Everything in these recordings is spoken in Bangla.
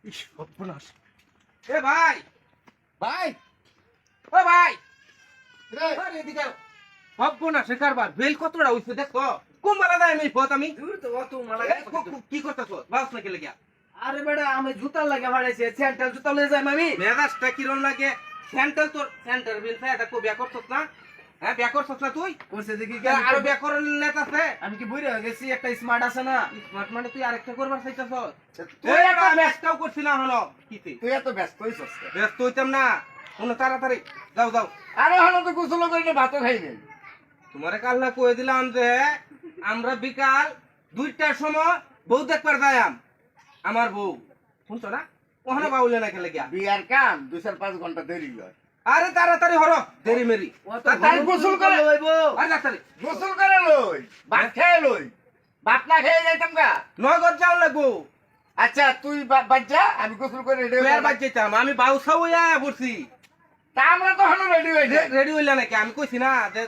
ইস সর্বনাশ। এ ভাই ভাই ও ভাই আরে এদিকে সর্বনাশের কারবার বেল কতটা হইছে দেখো কুম্বালা দেয় আমি পথ আমি কি করতেছ বাস না গেলে গিয়া আরে বেটা আমি জুতা লাগা ভাড়াইছে স্যান্ডেল জুতা লয়ে যাই আমি মেজাজটা কিরম লাগে স্যান্ডেল তোর স্যান্ডেল বিল এটা কো বিয়া করছস না হ্যাঁ বিয়া করছস না তুই করছে দেখি আরো বিয়া করার নেট আছে আমি কি বুইরা হয়ে গেছি একটা স্মার্ট আছে না স্মার্ট মানে তুই আরেকটা করবার চাইতাছস তুই তুই এত একটা ম্যাচটাও করছিস না হলো কিতে তুই এত ব্যস্ত হইছস ব্যস্ত হইতাম না কোনো তাড়াতাড়ি যাও যাও আরে হলো তো গোসল করে ভাতও খাইবে তোমারে কাল না কয়ে দিলাম যে আমরা বিকাল 2টার সময় বউ দেখবার যাইম আমার বউ শুনছো না ওখানে বাউলে না খেলে গিয়া বিয়ার কাম 2-5 ঘন্টা দেরি হয় আরে তাড়াতাড়ি হরো দেরি মেরি তাই গোসল করে লইবো আরে তাড়াতাড়ি গোসল করে লই ভাত খেয়ে লই ভাত না খেয়ে যাইতাম গা নগদ যাও লাগবো আচ্ছা তুই বাচ্চা আমি গোসল করে রেডি তুই আর বাদ যেতাম আমি বাউসা হইয়া পড়ছি তা আমরা তো হলো রেডি হইছে রেডি হইলা নাকি আমি কইছি না যে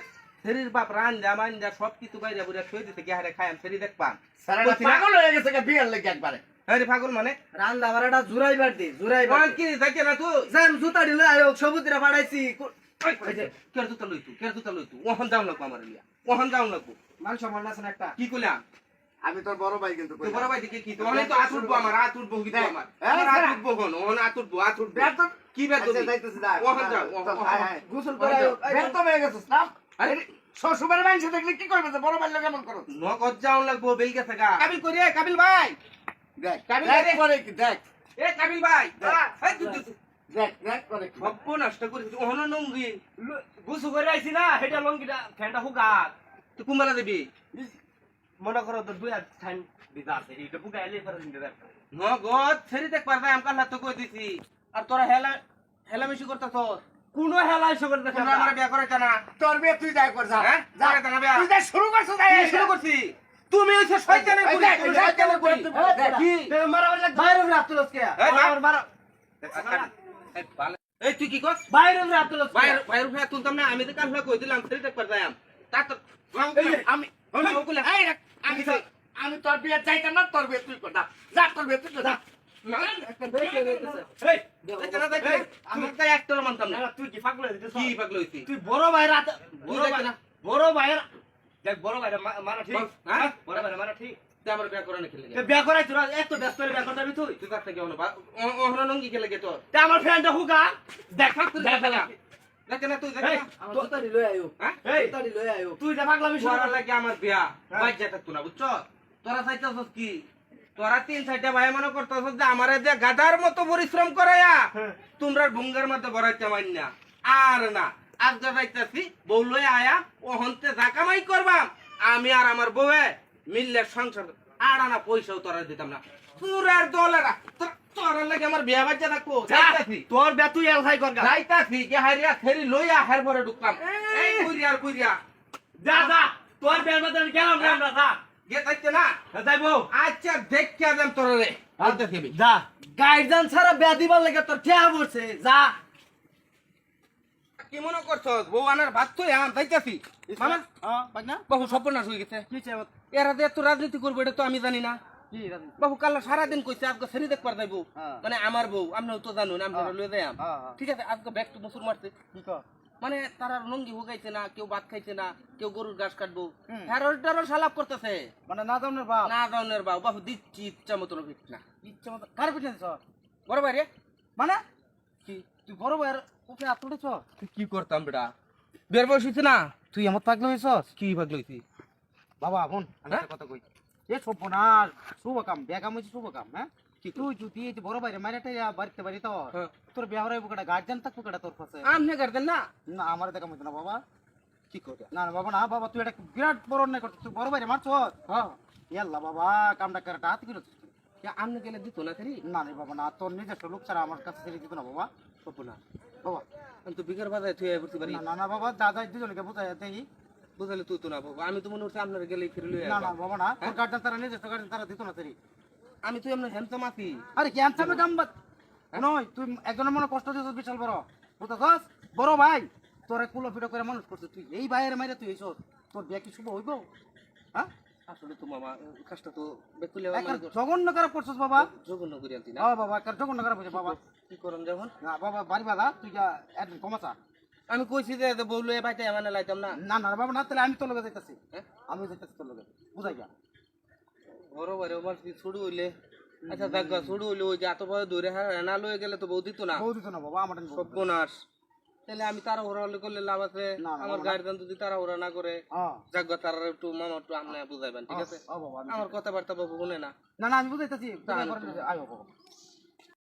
শরীর বাপ রাঞ্জা মাঞ্জা সব কিছু বাইরে বুড়া থই দিতে গিয়া হারে খাইম শরীর দেখবাম সারা পাগল হয়ে গেছে গা বিয়ার লাগি একবারে আরে পাগল মানে রান্দা বাড়াটা জুরাইবার দি জুরাইবার কোন কি যাইতে না তুই জাম জুতা দিলে আয়ো সবুজরা বাড়াইছি কের জুতা লইতু ওহন দাম লাগবো আমার লিয়া ওহন দাম লাগবো মান সম্মান আছে না একটা কি কইলাম আমি তোর বড় ভাই কিন্তু তুই বড় ভাই দেখে কি তোমরা তো আত উঠবো আমার আত উঠবো কি আমার আমার আত উঠবো কোন ওহন আত উঠবো কি বের আচ্ছা করবি যাইতেছি দা ওহন যাও গোসল করে আয়ো বের তো হয়ে গেছিস না আরে শ্বশুরের মানুষ দেখলে কি করবে যে বড় ভাই লোক এমন করো নগদ যাও লাগবো বেল গেছে গা কাবিল কই রে কাবিল ভাই দেখ কাবিল দেখ রে। করে কি দেখ এ কাবিল ভাই এই দেখ দেখ করে কি সব্য নষ্ট করিস ওহন নঙ্গি গুছু করে আইছি না সেটা লঙ্গিটা ফ্যানটা হুগা তুই কুমারা দেবি মনে করো তো দুই হাত ফ্যান দিতে আছে এইটা বুকা এলে করে দিতে দেখ নগদ ছেড়ে দেখ পারবে আমি কাল তো কই দিছি আর তোরা হেলা হেলা মিশু করতেছ কোনো হেলা এসে করে দেখে তোমরা আমার বিয়া করাইছ না তোর বিয়ে তুই যাই কর যা হ্যাঁ যা করাইছ না বিয়া তুই যা শুরু করছিস যাই কি শুরু করছি তুমি হইছো শয়তানের এই কুড়ি দেখ, তুমি এই দেখ, শয়তানের কুড়ি দেখ, কি মারা লাগবে বাইরে রাখতলস কে এই মা- মারা মারা এই বালে- এই তুই কি কস বাইরে রাখতো বাইরে বাইরে উঠে তুলতাম না আমি তো কাল কই দিলাম ছেড়ে দেখ পার যাইম তা তো আমি ওগুলা এই দেখ, আমি তোর বিয়ে চাইতাম না তোর বিয়ে তুই কর যা যা তোর বিয়ে তুই কর যা একটা দেখে দেখতেছে এই দেখতে না দেখতে আমি তো একটাও মানতাম না তুই কি পাগল হইছিস কি পাগল হইছি তুই বড় ভাইয়ের হাতে তুই বড় দেখ ভাই না। বড় ভাইয়ের দেখ বড় ভাইয়ের মারা ঠিক হ্যাঁ? বড় ভাইয়ের মারা ঠিক তুই আমার বিয়া করানো খেলে তে বিয়া করাই তোরা এত ব্যস্ত হয়ে বিয়া করতে তুই তুই কার থেকে হলো বা ওহন নঙ্গি খেলে গে তোর তে আমার ফ্যানটা হুগা দেখ দেখ না দেখ না তুই দেখ এই, না আমার জুতারি লই আয়ো হ্যাঁ এই জুতারি লই আয়ো তুই যা পাগলামি শুরু তোরা কর লাগে আমার বিয়া হ্যাঁ। বাজ্যা থাকতো না বুঝছো তোরা চাইতেছস কি তোরা 3-4টা ভাই মনে করতেছস যে আমারে যে গাদার মতো পরিশ্রম করায়া হ্যাঁ। তোমরা ভুঙ্গার মধ্যে বড়াইতে মাইন না আর না আজকে যাইতাছি বউ লয়ে আয়া ও হন্তে যা কামাই করবাম আমি আর আমার বউয়ে মিললে সংসার আর আনা পয়সাও তোরা দিতাম না পুরার দলেরা তোরা লাগে আমার বিয়া বাজ্যা থাকবো যাইতাছি তোর বে তুই এলফাই কর গা যাইতাছি কে হারিয়া ফেরি লইয়া হের পরে ঢুকলাম এই কুইরিয়া যা যা তোর বের মধ্যে আমি গেলাম রে আমরা যা গে যাইতে না যাইবো আচ্ছা দেখিয়া দেম তোর রে আলতে দিবি যা গাইডান ছাড়া বিয়া দিবার লাগে তোর ঠেয়া পড়ছে যা কি মনে করছস বউ আনার ভাত তুই আম যাইতাছি মামা হ্যাঁ পাগনা বহু সর্বনাশ হয়ে গেছে কি চাই এরা যে এত রাজনীতি করবো এটা তো আমি জানি না কি বহু কাল সারাদিন কইছে আজকে সেরি দেখবার যাইবো হ্যাঁ। মানে আমার বউ আমরাও তো জানুন আমরা লয়ে যাই হ্যাঁ, হ্যাঁ। ঠিক আছে আজকে ব্যাগ তো মুসুর মারছে কি কর মানে তারা লঙ্গি হুগাইছে না কেউ ভাত খাইছে না কেউ গরুর ঘাস কাটবো হুম। হ্যারোল টারোল সালাপ করতেছে মানে না জানার বাপ না ধরনের বাবু বাবু দিচ্ছি ইচ্ছা মতন ভিট না ইচ্ছা মতো কার পিছনে ছ বড় ভাই রে মানে কি তুই বড় ভাইয়ের উপরে হাত তুলেছ তুই কি করতাম বেটা বের বয়স হইছে না তুই আমার পাগলা হয়েছস কি ভাগ লইছি বাবা বোন আমি হ্যাঁ? একটা কথা কই এ সর্বনাশ শুভ কাম বিয়া কাম হয়েছে শুভ কাম হ্যাঁ কি তুই যদি এই যে বড় ভাইরে মাইরাটা বাড়িতে বাড়ি তোর হ্যাঁ। তোর বিয়া হরাইব কেডা গার্জিয়ান থাকবো কেডা তোর কাছে আমনে করতেন না না আমার দেখা মতো না বাবা কি করে না না বাবা না বাবা তুই এটা বিরাট বড় অন্যায় করছিস তুই বড় ভাইরে মারছ হ্যাঁ ইয়াল্লা বাবা কামটা করে হাত কি করছিস আমনে গেলে দিত না সেরি না রে বাবা না তোর নিজস্ব লোক ছাড়া আমার কাছে ছেড়ে দিত না বাবা সর্বনাশ বাবা আমি তো বিঘার বাজারে তুই করতে পারি না না না বাবা দাদা দুজনকে বুঝাই দেই বুঝালে তুই তো না বাবু আমি তো মনে হচ্ছে আপনার গেলে ফিরে লই না না বাবা না তোর গার্জিয়ান তারা নিজস্ব গার্জিয়ান তারা দিত না সেরি আমি তুই আপনার হ্যান্ডসাম আছি আরে কি আনসামে কাম বাদ নয় তুই একজনের মনে কষ্ট দিছিস বিশাল বড় বুঝতেছস বড় ভাই তোরে কুলো ফিটো করে মানুষ করছিস তুই এই ভাইয়ের মাইরে তুই এইসব তোর বিয়া কি শুভ হইব হ্যাঁ আসলে তো মামা কাজটা তো বেকুলে একটা জঘন্য খারাপ করছিস বাবা। জঘন্য করে আনতি না হ্যাঁ বাবা, একটা জঘন্য খারাপ হয়েছে বাবা। কি করম যখন না বাবা, বাড়ি বাধা, তুই যা একদিন কমাচা। আমি কইছি যে বউলে বাইতে মানে লাইতাম না না না বাবা, না তাহলে আমি তোর লগে যাইতাছি। হ্যাঁ? আমি যাইতাছি তোর লগে, বুঝাই যা। বড় বড় আমার কি ছুড়ু হইলে আচ্ছা দেখ ছুড়ু হইলে ওই যে এত বড় দূরে না লয়ে গেলে তো বউ দিত না বউ দিত না বাবা, আমার সর্বনাশ তাহলে আমি তারা ওরা হলে করলে লাভ আছে না, না, আমার না। গার্জেন যদি তারা ওরা না করে হ্যাঁ যাক তারা একটু মামা একটু আপনি বুঝাইবেন ঠিক আছে ও বাবা, আমার কথাবার্তা বাবু শুনে না না না আমি বুঝাইতাছি, বুঝাই করে আয় বাবা।